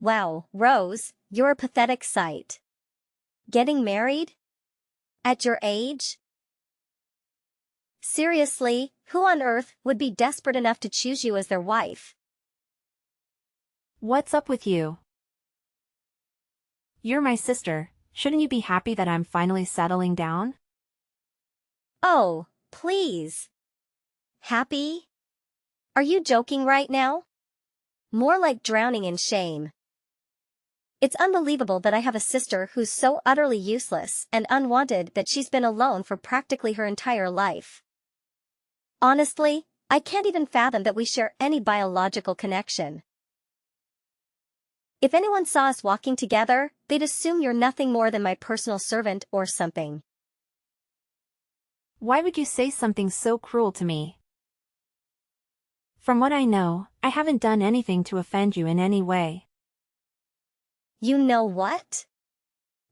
Wow, Rose, you're a pathetic sight. Getting married? At your age? Seriously, who on earth would be desperate enough to choose you as their wife? What's up with you? You're my sister, shouldn't you be happy that I'm finally settling down? Oh, please. Happy? Are you joking right now? More like drowning in shame. It's unbelievable that I have a sister who's so utterly useless and unwanted that she's been alone for practically her entire life. Honestly, I can't even fathom that we share any biological connection. If anyone saw us walking together, they'd assume you're nothing more than my personal servant or something. Why would you say something so cruel to me? From what I know, I haven't done anything to offend you in any way. You know what?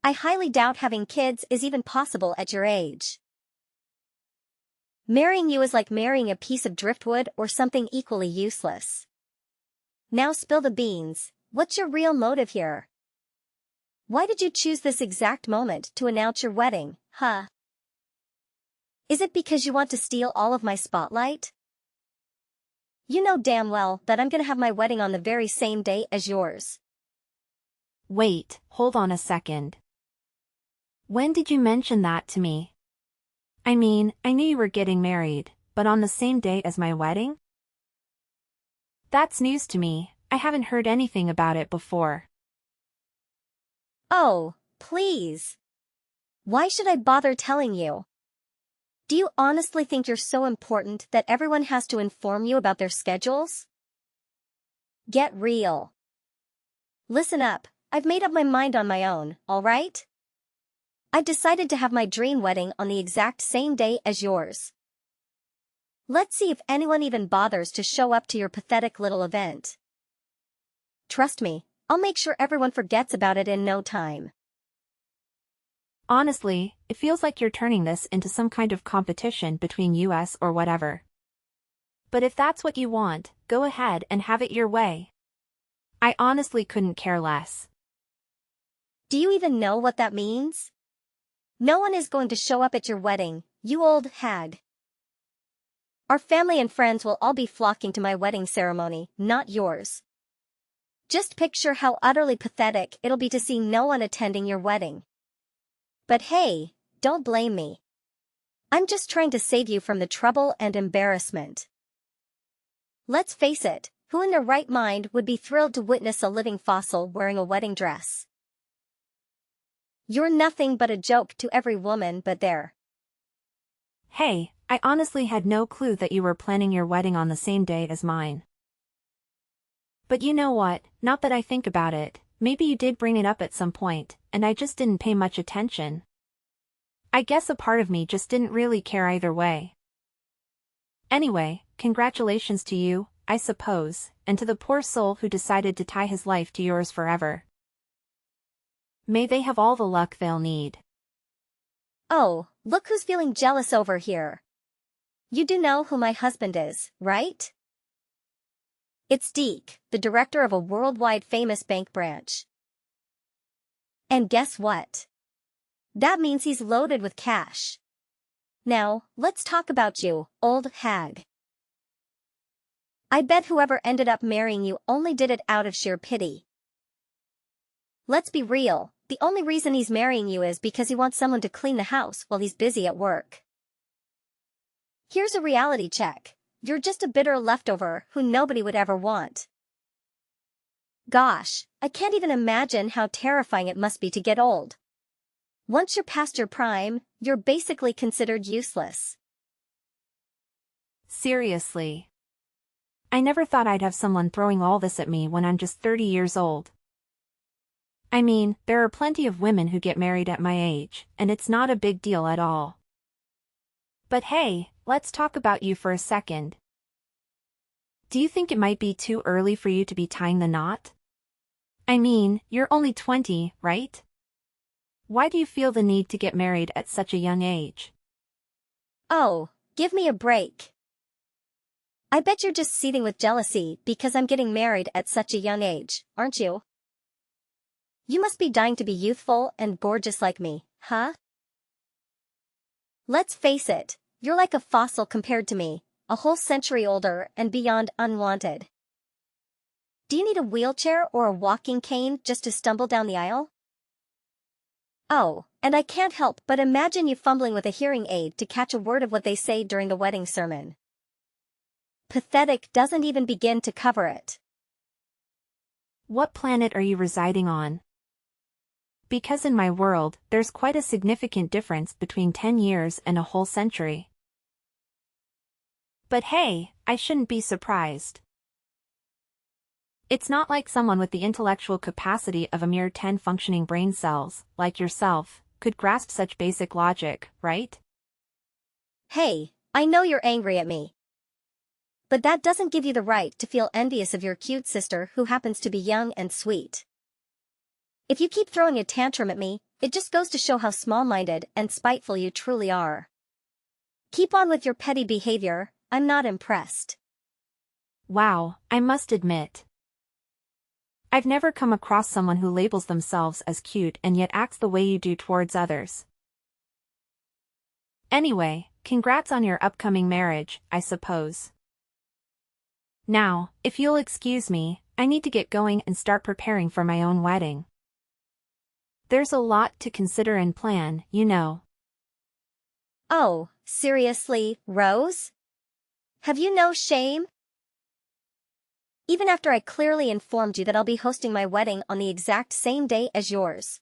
I highly doubt having kids is even possible at your age. Marrying you is like marrying a piece of driftwood or something equally useless. Now spill the beans, what's your real motive here? Why did you choose this exact moment to announce your wedding, huh? Is it because you want to steal all of my spotlight? You know damn well that I'm gonna have my wedding on the very same day as yours. Wait, hold on a second. When did you mention that to me? I mean, I knew you were getting married, but on the same day as my wedding? That's news to me, I haven't heard anything about it before. Oh, please. Why should I bother telling you? Do you honestly think you're so important that everyone has to inform you about their schedules? Get real. Listen up, I've made up my mind on my own, alright? I've decided to have my dream wedding on the exact same day as yours. Let's see if anyone even bothers to show up to your pathetic little event. Trust me, I'll make sure everyone forgets about it in no time. Honestly, it feels like you're turning this into some kind of competition between us or whatever. But if that's what you want, go ahead and have it your way. I honestly couldn't care less. Do you even know what that means? No one is going to show up at your wedding, you old hag. Our family and friends will all be flocking to my wedding ceremony, not yours. Just picture how utterly pathetic it'll be to see no one attending your wedding. But hey, don't blame me. I'm just trying to save you from the trouble and embarrassment. Let's face it, who in their right mind would be thrilled to witness a living fossil wearing a wedding dress? You're nothing but a joke to every woman but there. Hey, I honestly had no clue that you were planning your wedding on the same day as mine. But you know what, not that I think about it, maybe you did bring it up at some point, and I just didn't pay much attention. I guess a part of me just didn't really care either way. Anyway, congratulations to you, I suppose, and to the poor soul who decided to tie his life to yours forever. May they have all the luck they'll need. Oh, look who's feeling jealous over here. You do know who my husband is, right? It's Deke, the director of a worldwide famous bank branch. And guess what? That means he's loaded with cash. Now, let's talk about you, old hag. I bet whoever ended up marrying you only did it out of sheer pity. Let's be real, the only reason he's marrying you is because he wants someone to clean the house while he's busy at work. Here's a reality check. You're just a bitter leftover who nobody would ever want. Gosh, I can't even imagine how terrifying it must be to get old. Once you're past your prime, you're basically considered useless. Seriously. I never thought I'd have someone throwing all this at me when I'm just 30 years old. I mean, there are plenty of women who get married at my age, and it's not a big deal at all. But hey, let's talk about you for a second. Do you think it might be too early for you to be tying the knot? I mean, you're only 20, right? Why do you feel the need to get married at such a young age? Oh, give me a break. I bet you're just seething with jealousy because I'm getting married at such a young age, aren't you? You must be dying to be youthful and gorgeous like me, huh? Let's face it, you're like a fossil compared to me, a whole century older and beyond unwanted. Do you need a wheelchair or a walking cane just to stumble down the aisle? Oh, and I can't help but imagine you fumbling with a hearing aid to catch a word of what they say during the wedding sermon. Pathetic doesn't even begin to cover it. What planet are you residing on? Because in my world, there's quite a significant difference between 10 years and a whole century. But hey, I shouldn't be surprised. It's not like someone with the intellectual capacity of a mere 10 functioning brain cells, like yourself, could grasp such basic logic, right? Hey, I know you're angry at me. But that doesn't give you the right to feel envious of your cute sister who happens to be young and sweet. If you keep throwing a tantrum at me, it just goes to show how small-minded and spiteful you truly are. Keep on with your petty behavior, I'm not impressed. Wow, I must admit. I've never come across someone who labels themselves as cute and yet acts the way you do towards others. Anyway, congrats on your upcoming marriage, I suppose. Now, if you'll excuse me, I need to get going and start preparing for my own wedding. There's a lot to consider and plan, you know. Oh, seriously, Rose? Have you no shame? Even after I clearly informed you that I'll be hosting my wedding on the exact same day as yours.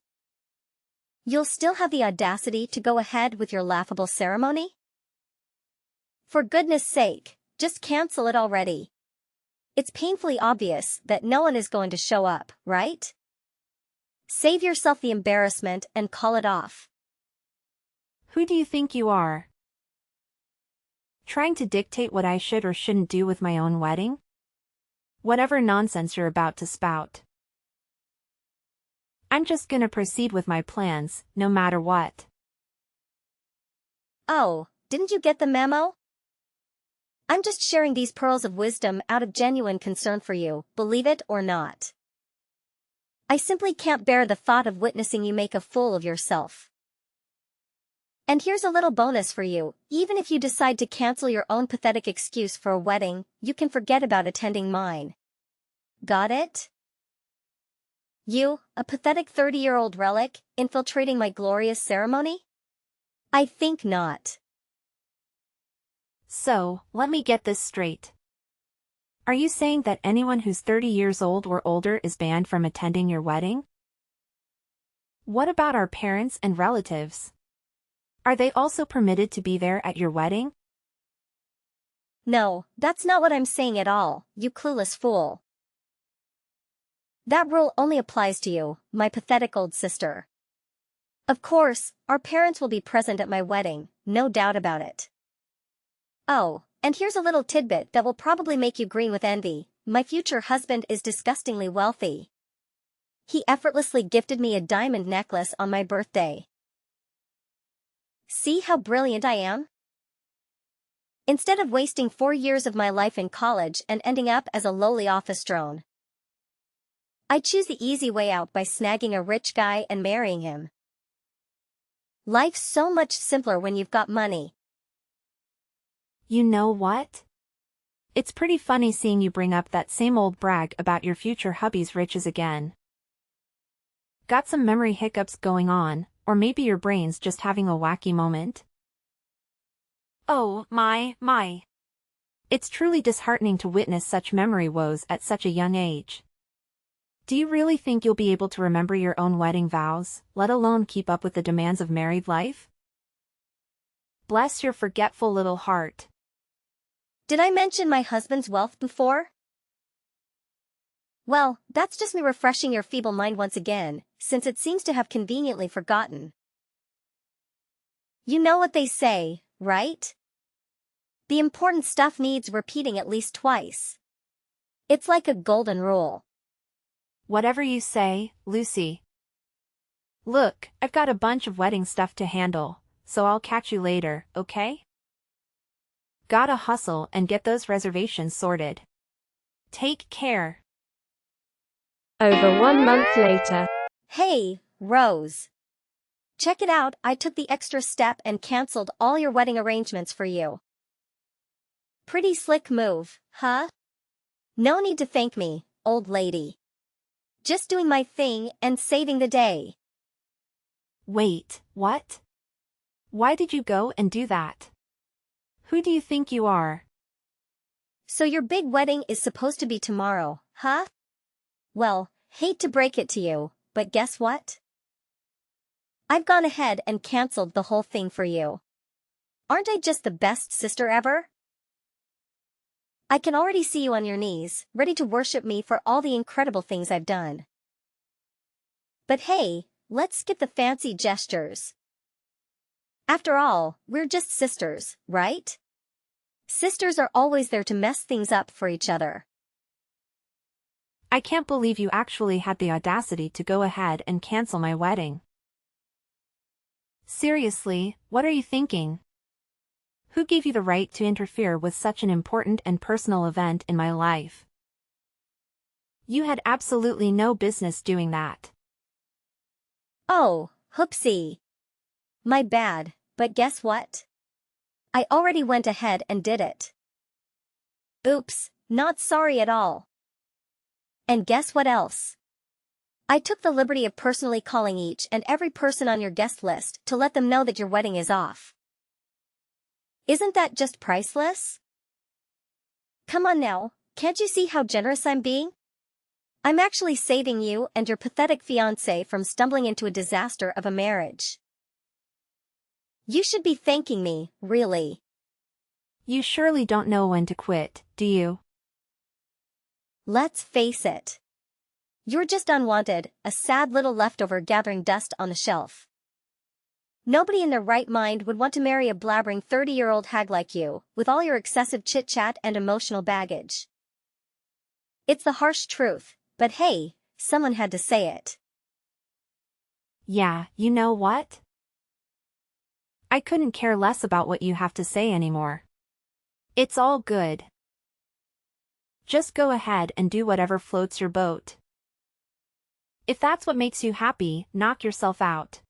You'll still have the audacity to go ahead with your laughable ceremony? For goodness sake, just cancel it already. It's painfully obvious that no one is going to show up, right? Save yourself the embarrassment and call it off. Who do you think you are? Trying to dictate what I should or shouldn't do with my own wedding? Whatever nonsense you're about to spout. I'm just gonna proceed with my plans, no matter what. Oh, didn't you get the memo? I'm just sharing these pearls of wisdom out of genuine concern for you, believe it or not. I simply can't bear the thought of witnessing you make a fool of yourself. And here's a little bonus for you, even if you decide to cancel your own pathetic excuse for a wedding, you can forget about attending mine. Got it? You, a pathetic 30-year-old relic, infiltrating my glorious ceremony? I think not. So, let me get this straight. Are you saying that anyone who's 30 years old or older is banned from attending your wedding? What about our parents and relatives? Are they also permitted to be there at your wedding? No, that's not what I'm saying at all, you clueless fool. That rule only applies to you, my pathetic old sister. Of course, our parents will be present at my wedding, no doubt about it. Oh, and here's a little tidbit that will probably make you green with envy. My future husband is disgustingly wealthy. He effortlessly gifted me a diamond necklace on my birthday. See how brilliant I am? Instead of wasting 4 years of my life in college and ending up as a lowly office drone, I choose the easy way out by snagging a rich guy and marrying him. Life's so much simpler when you've got money. You know what? It's pretty funny seeing you bring up that same old brag about your future hubby's riches again. Got some memory hiccups going on, or maybe your brain's just having a wacky moment? Oh, my. It's truly disheartening to witness such memory woes at such a young age. Do you really think you'll be able to remember your own wedding vows, let alone keep up with the demands of married life? Bless your forgetful little heart. Did I mention my husband's wealth before? Well, that's just me refreshing your feeble mind once again, since it seems to have conveniently forgotten. You know what they say, right? The important stuff needs repeating at least twice. It's like a golden rule. Whatever you say, Lucy. Look, I've got a bunch of wedding stuff to handle, so I'll catch you later, okay? Gotta hustle and get those reservations sorted. Take care. Over 1 month later. Hey, Rose. Check it out, I took the extra step and cancelled all your wedding arrangements for you. Pretty slick move, huh? No need to thank me, old lady. Just doing my thing and saving the day. Wait, what? Why did you go and do that? Who do you think you are? So your big wedding is supposed to be tomorrow, huh? Well, hate to break it to you, but guess what? I've gone ahead and cancelled the whole thing for you. Aren't I just the best sister ever? I can already see you on your knees, ready to worship me for all the incredible things I've done. But hey, let's skip the fancy gestures. After all, we're just sisters, right? Sisters are always there to mess things up for each other. I can't believe you actually had the audacity to go ahead and cancel my wedding. Seriously, what are you thinking? Who gave you the right to interfere with such an important and personal event in my life? You had absolutely no business doing that. Oh, whoopsie. My bad, but guess what? I already went ahead and did it. Oops, not sorry at all. And guess what else? I took the liberty of personally calling each and every person on your guest list to let them know that your wedding is off. Isn't that just priceless? Come on now, can't you see how generous I'm being? I'm actually saving you and your pathetic fiancé from stumbling into a disaster of a marriage. You should be thanking me, really. You surely don't know when to quit, do you? Let's face it. You're just unwanted, a sad little leftover gathering dust on the shelf. Nobody in their right mind would want to marry a blabbering 30-year-old hag like you, with all your excessive chit-chat and emotional baggage. It's the harsh truth, but hey, someone had to say it. Yeah, you know what? I couldn't care less about what you have to say anymore. It's all good. Just go ahead and do whatever floats your boat. If that's what makes you happy, knock yourself out.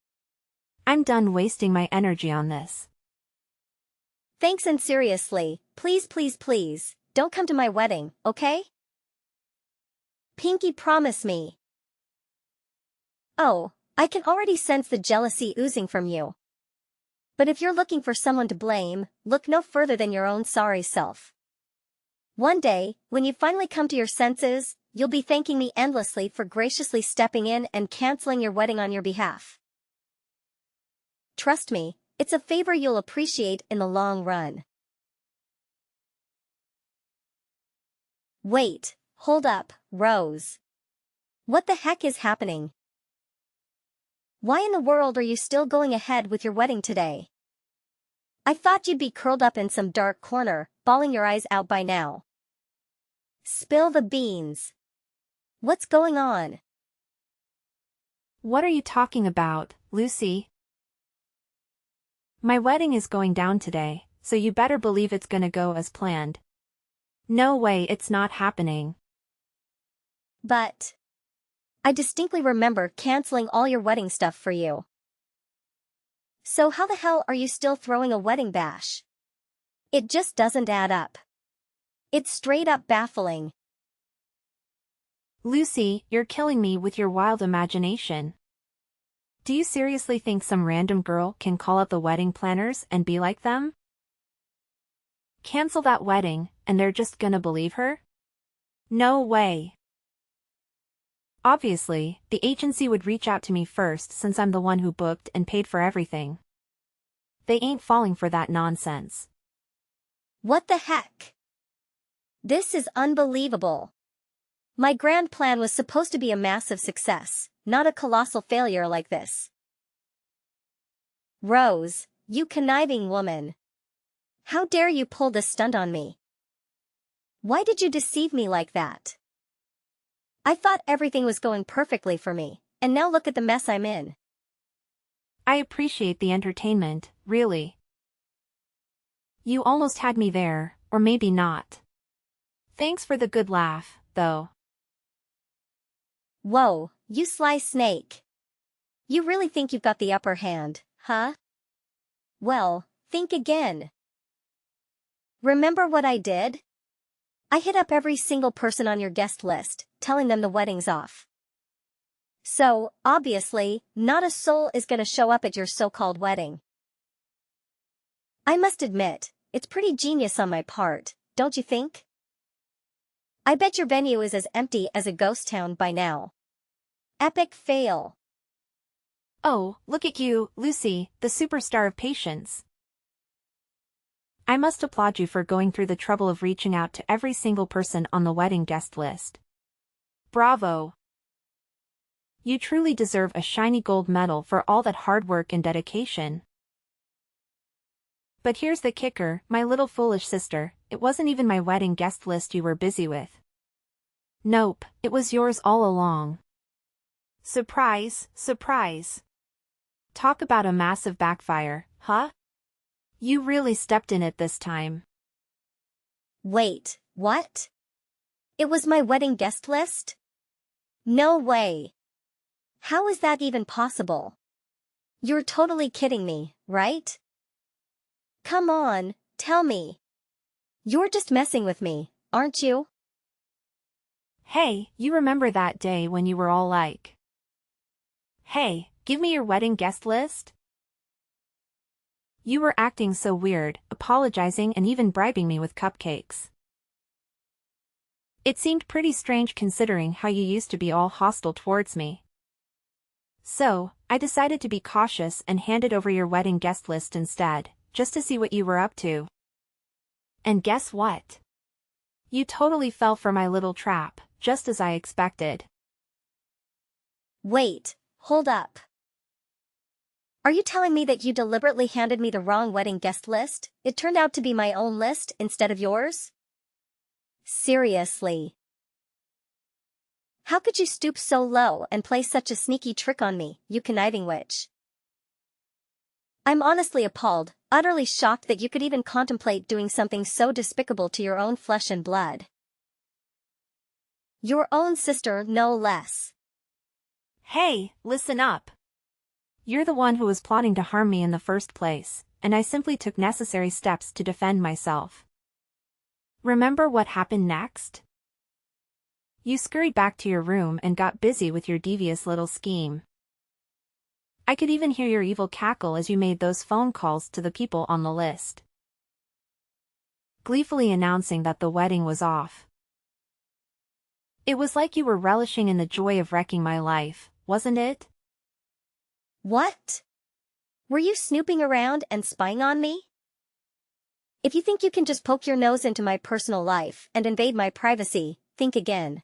I'm done wasting my energy on this. Thanks, and seriously, please, please, please, don't come to my wedding, okay? Pinky, promise me. Oh, I can already sense the jealousy oozing from you. But if you're looking for someone to blame, look no further than your own sorry self. One day, when you finally come to your senses, you'll be thanking me endlessly for graciously stepping in and canceling your wedding on your behalf. Trust me, it's a favor you'll appreciate in the long run. Wait, hold up, Rose. What the heck is happening? Why in the world are you still going ahead with your wedding today? I thought you'd be curled up in some dark corner, bawling your eyes out by now. Spill the beans. What's going on? What are you talking about, Lucy? My wedding is going down today, so you better believe it's gonna go as planned. No way, it's not happening. But I distinctly remember canceling all your wedding stuff for you. So how the hell are you still throwing a wedding bash? It just doesn't add up. It's straight up baffling. Lucy, you're killing me with your wild imagination. Do you seriously think some random girl can call up the wedding planners and be like them? Cancel that wedding, and they're just gonna believe her? No way. Obviously, the agency would reach out to me first since I'm the one who booked and paid for everything. They ain't falling for that nonsense. What the heck? This is unbelievable. My grand plan was supposed to be a massive success, not a colossal failure like this. Rose, you conniving woman. How dare you pull this stunt on me? Why did you deceive me like that? I thought everything was going perfectly for me, and now look at the mess I'm in. I appreciate the entertainment, really. You almost had me there, or maybe not. Thanks for the good laugh, though. Whoa, you sly snake. You really think you've got the upper hand, huh? Well, think again. Remember what I did? I hit up every single person on your guest list, telling them the wedding's off. So, obviously, not a soul is gonna show up at your so-called wedding. I must admit, it's pretty genius on my part, don't you think? I bet your venue is as empty as a ghost town by now. Epic fail. Oh, look at you, Lucy, the superstar of patience. I must applaud you for going through the trouble of reaching out to every single person on the wedding guest list. Bravo! You truly deserve a shiny gold medal for all that hard work and dedication. But here's the kicker, my little foolish sister, it wasn't even my wedding guest list you were busy with. Nope, it was yours all along. Surprise, surprise. Talk about a massive backfire, huh? You really stepped in it this time. Wait, what? It was my wedding guest list? No way. How is that even possible? You're totally kidding me, right? Come on, tell me. You're just messing with me, aren't you? Hey, you remember that day when you were all like, "Hey, give me your wedding guest list?" You were acting so weird, apologizing and even bribing me with cupcakes. It seemed pretty strange considering how you used to be all hostile towards me. So, I decided to be cautious and handed over your wedding guest list instead, just to see what you were up to. And guess what? You totally fell for my little trap, just as I expected. Wait, hold up. Are you telling me that you deliberately handed me the wrong wedding guest list? It turned out to be my own list instead of yours? Seriously. How could you stoop so low and play such a sneaky trick on me, you conniving witch? I'm honestly appalled, utterly shocked that you could even contemplate doing something so despicable to your own flesh and blood. Your own sister, no less. Hey, listen up. You're the one who was plotting to harm me in the first place, and I simply took necessary steps to defend myself. Remember what happened next? You scurried back to your room and got busy with your devious little scheme. I could even hear your evil cackle as you made those phone calls to the people on the list, gleefully announcing that the wedding was off. It was like you were relishing in the joy of wrecking my life, wasn't it? What? Were you snooping around and spying on me? If you think you can just poke your nose into my personal life and invade my privacy, think again.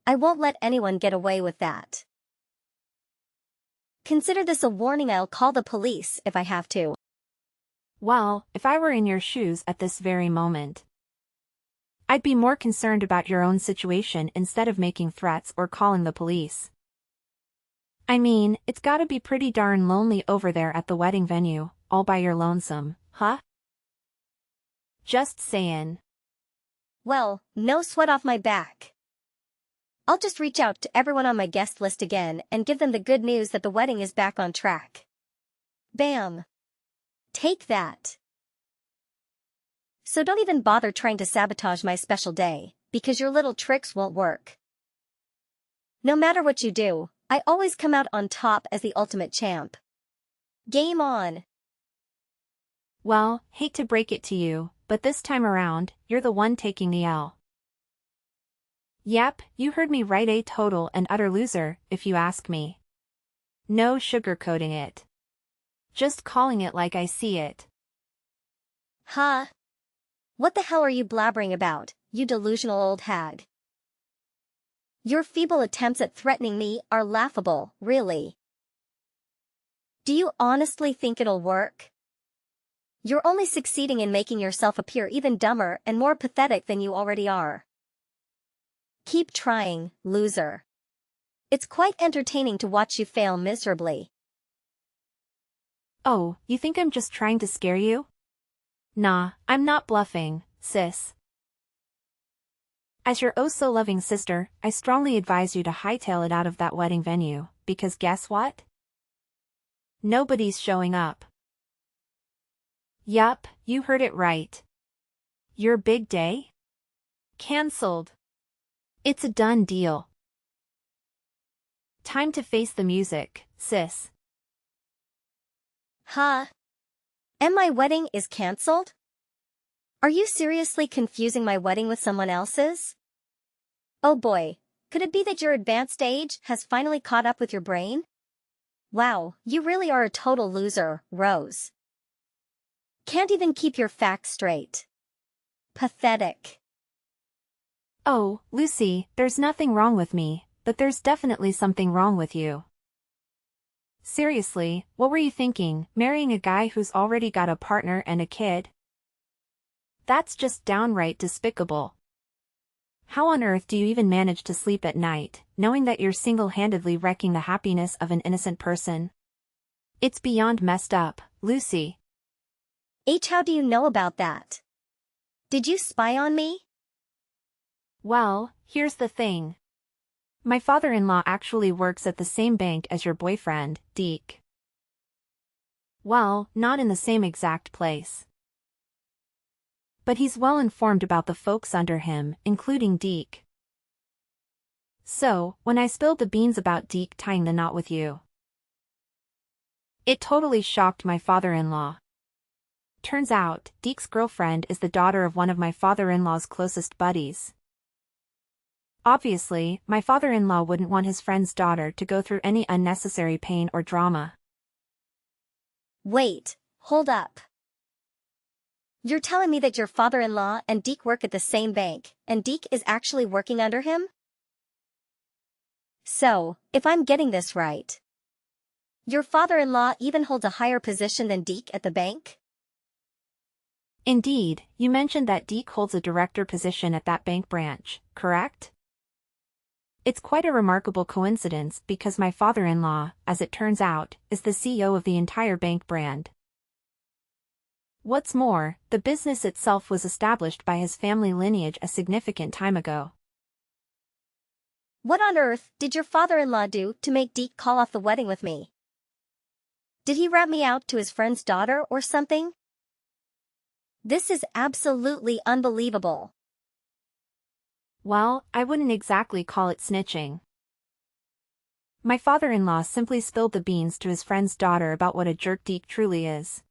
I won't let anyone get away with that. Consider this a warning. I'll call the police if I have to. Well, if I were in your shoes at this very moment, I'd be more concerned about your own situation instead of making threats or calling the police. I mean, it's gotta be pretty darn lonely over there at the wedding venue, all by your lonesome, huh? Just sayin'. Well, no sweat off my back. I'll just reach out to everyone on my guest list again and give them the good news that the wedding is back on track. Bam! Take that. So don't even bother trying to sabotage my special day, because your little tricks won't work. No matter what you do, I always come out on top as the ultimate champ. Game on. Well, hate to break it to you, but this time around, you're the one taking the L. Yep, you heard me right, a total and utter loser, if you ask me. No sugarcoating it. Just calling it like I see it. Huh? What the hell are you blabbering about, you delusional old hag? Your feeble attempts at threatening me are laughable, really. Do you honestly think it'll work? You're only succeeding in making yourself appear even dumber and more pathetic than you already are. Keep trying, loser. It's quite entertaining to watch you fail miserably. Oh, you think I'm just trying to scare you? Nah, I'm not bluffing, sis. As your oh-so-loving sister, I strongly advise you to hightail it out of that wedding venue, because guess what? Nobody's showing up. Yup, you heard it right. Your big day? Cancelled. It's a done deal. Time to face the music, sis. Huh? And my wedding is cancelled? Are you seriously confusing my wedding with someone else's? Oh boy, could it be that your advanced age has finally caught up with your brain? Wow, you really are a total loser, Rose. Can't even keep your facts straight. Pathetic. Oh, Lucy, there's nothing wrong with me, but there's definitely something wrong with you. Seriously, what were you thinking, marrying a guy who's already got a partner and a kid? That's just downright despicable. How on earth do you even manage to sleep at night, knowing that you're single-handedly wrecking the happiness of an innocent person? It's beyond messed up, Lucy. How do you know about that? Did you spy on me? Well, here's the thing. My father-in-law actually works at the same bank as your boyfriend, Deke. Well, not in the same exact place. But he's well informed about the folks under him, including Deke. So, when I spilled the beans about Deke tying the knot with you, it totally shocked my father-in-law. Turns out, Deke's girlfriend is the daughter of one of my father-in-law's closest buddies. Obviously, my father-in-law wouldn't want his friend's daughter to go through any unnecessary pain or drama. Wait, hold up. You're telling me that your father-in-law and Deke work at the same bank, and Deke is actually working under him? So, if I'm getting this right, your father-in-law even holds a higher position than Deke at the bank? Indeed, you mentioned that Deke holds a director position at that bank branch, correct? It's quite a remarkable coincidence because my father-in-law, as it turns out, is the CEO of the entire bank brand. What's more, the business itself was established by his family lineage a significant time ago. What on earth did your father-in-law do to make Deke call off the wedding with me? Did he rat me out to his friend's daughter or something? This is absolutely unbelievable. Well, I wouldn't exactly call it snitching. My father-in-law simply spilled the beans to his friend's daughter about what a jerk Deke truly is.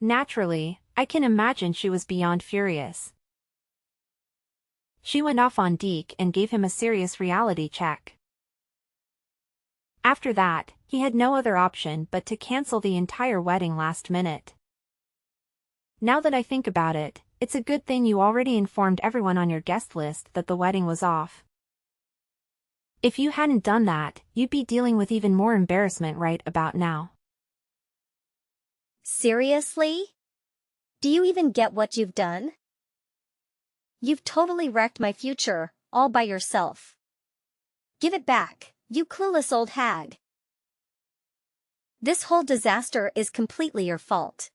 Naturally, I can imagine she was beyond furious. She went off on Deke and gave him a serious reality check. After that, he had no other option but to cancel the entire wedding last minute. Now that I think about it, it's a good thing you already informed everyone on your guest list that the wedding was off. If you hadn't done that, you'd be dealing with even more embarrassment right about now. Seriously? Do you even get what you've done? You've totally wrecked my future, all by yourself. Give it back, you clueless old hag. This whole disaster is completely your fault.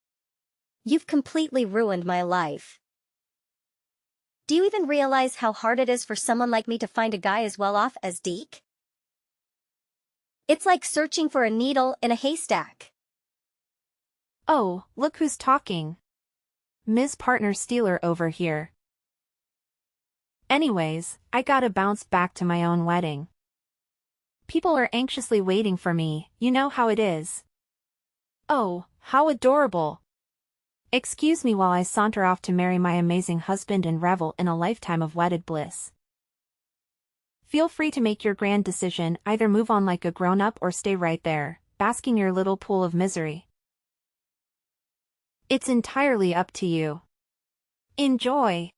You've completely ruined my life. Do you even realize how hard it is for someone like me to find a guy as well off as Deke? It's like searching for a needle in a haystack. Oh, look who's talking. Ms. Partner Stealer over here. Anyways, I gotta bounce back to my own wedding. People are anxiously waiting for me, you know how it is. Oh, how adorable. Excuse me while I saunter off to marry my amazing husband and revel in a lifetime of wedded bliss. Feel free to make your grand decision, either move on like a grown-up or stay right there, basking your little pool of misery. It's entirely up to you. Enjoy.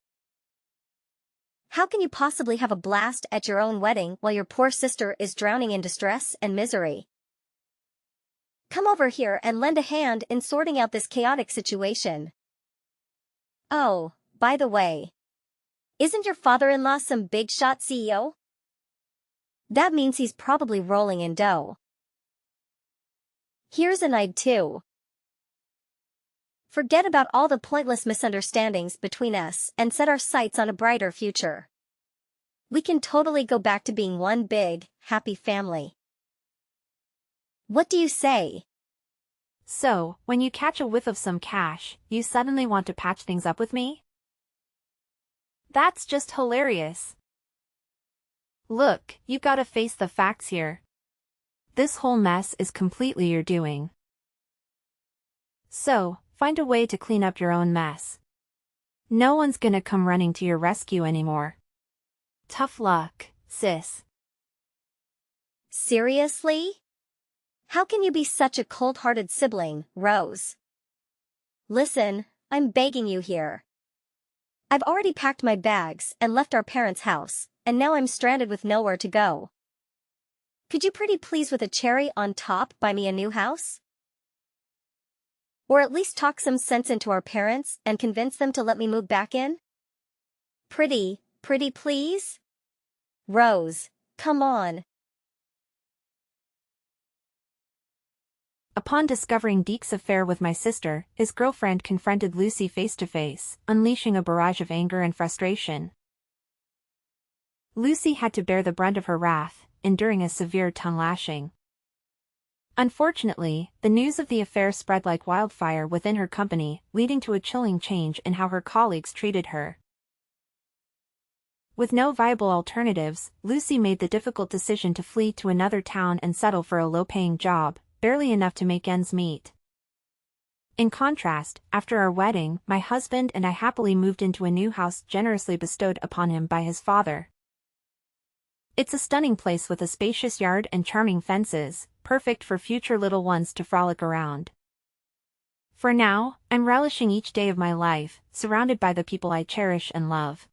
How can you possibly have a blast at your own wedding while your poor sister is drowning in distress and misery? Come over here and lend a hand in sorting out this chaotic situation. Oh, by the way, isn't your father-in-law some big-shot CEO? That means he's probably rolling in dough. Here's an idea too. Forget about all the pointless misunderstandings between us and set our sights on a brighter future. We can totally go back to being one big, happy family. What do you say? So, when you catch a whiff of some cash, you suddenly want to patch things up with me? That's just hilarious. Look, you gotta face the facts here. This whole mess is completely your doing. So, find a way to clean up your own mess. No one's gonna come running to your rescue anymore. Tough luck, sis. Seriously? How can you be such a cold-hearted sibling, Rose? Listen, I'm begging you here. I've already packed my bags and left our parents' house, and now I'm stranded with nowhere to go. Could you pretty please with a cherry on top buy me a new house? Or at least talk some sense into our parents and convince them to let me move back in? Pretty please? Rose, come on. Upon discovering Deke's affair with my sister, his girlfriend confronted Lucy face-to-face, unleashing a barrage of anger and frustration. Lucy had to bear the brunt of her wrath, enduring a severe tongue-lashing. Unfortunately, the news of the affair spread like wildfire within her company, leading to a chilling change in how her colleagues treated her. With no viable alternatives, Lucy made the difficult decision to flee to another town and settle for a low-paying job, barely enough to make ends meet. In contrast, after our wedding, my husband and I happily moved into a new house generously bestowed upon him by his father. It's a stunning place with a spacious yard and charming fences, perfect for future little ones to frolic around. For now, I'm relishing each day of my life, surrounded by the people I cherish and love.